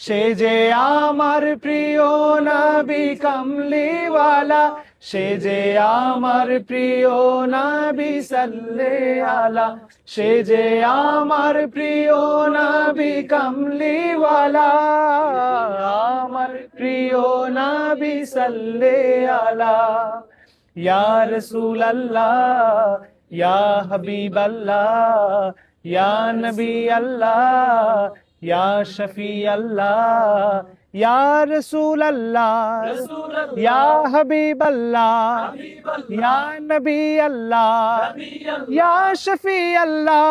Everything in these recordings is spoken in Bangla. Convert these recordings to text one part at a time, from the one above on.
সে যে আমার প্রিয় নবী কামলিওয়ালা, সে যে আমার প্রিয় নবী সাল্লাল্লাহু আলা, সে যে আমার প্রিয় নবী কামলিওয়ালা, আমার প্রিয় নবী সাল্লাল্লাহু আলা। ইয়া রাসূলুল্লাহ, ইয়া হাবিবাল্লাহ, ইয়া নবী আল্লাহ, ইয়া শফি আল্লাহ, ইয়া রাসূল আল্লাহ, ইয়া হাবিব আল্লাহ, ইয়া নবী আল্লাহ, ইয়া শফি আল্লাহ।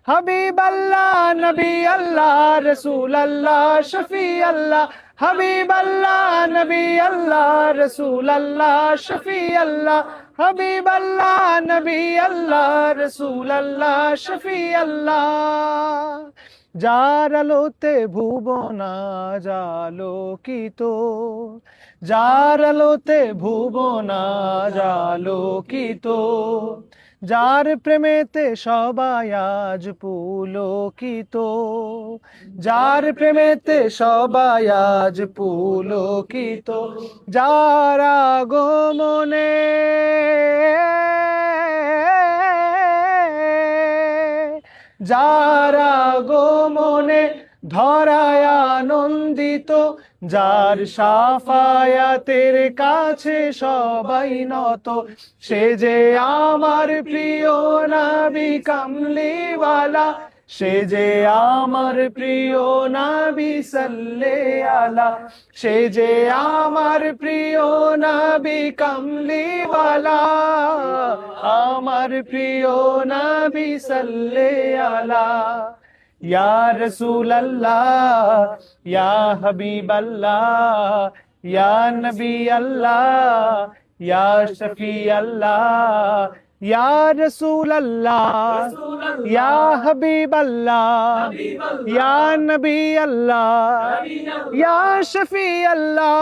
হাবিব আল্লাহ, নবী আল্লাহ, রসুল আল্লাহ, শফি আল্লাহ। হাবিব আল্লাহ, নবী আল্লাহ, রসুল আল্লাহ, শফি আল্লাহ। হাবিব আল্লাহ, নবী আল্লাহ, রসুল আল্লাহ, শফি আল্লাহ। যার আলোতে ভুবন আজ আলোকিত, যার আলোতে ভুবন আজ আলোকিত, যার প্রেমেতে সবাই আজ পুলকিত, যার প্রেমেতে সবাই আজ পুলকিত, যার আগমনে যার আগমনে ধরায় আনন্দিত, যার শাফায়াতের কাছে সবাই নত, সে যে আমার প্রিয় নবী কামলিওয়ালা, সে যে আমার প্রিয় নবী সাল্লাল্লাহু আলা, সে যে আমার প্রিয় নবী কামলিওয়ালা, আমার প্রিয় নবী সাল্লাল্লাহু আলা। ইয়া রাসূলুল্লাহ, ইয়া হাবিবাল্লাহ, ইয়া নবী আল্লাহ, ইয়া শফি আল্লাহ, ইয়া রাসূলুল্লাহ, ইয়া হাবিবাল্লাহ, ইয়া নবী আল্লাহ, ইয়া শফি আল্লাহ।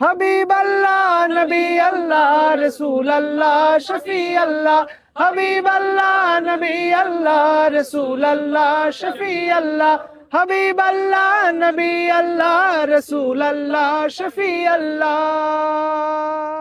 হাবিব আল্লাহ, নবী আল্লাহ, রসুল আল্লাহ, শফি আল্লাহ। হাবিব আল্লাহ, নবী আল্লাহ, রসুল আল্লাহ, শফি আল্লাহ। হাবিব আল্লাহ, নবী আল্লাহ, রসুল আল্লাহ, শফি আল্লাহ।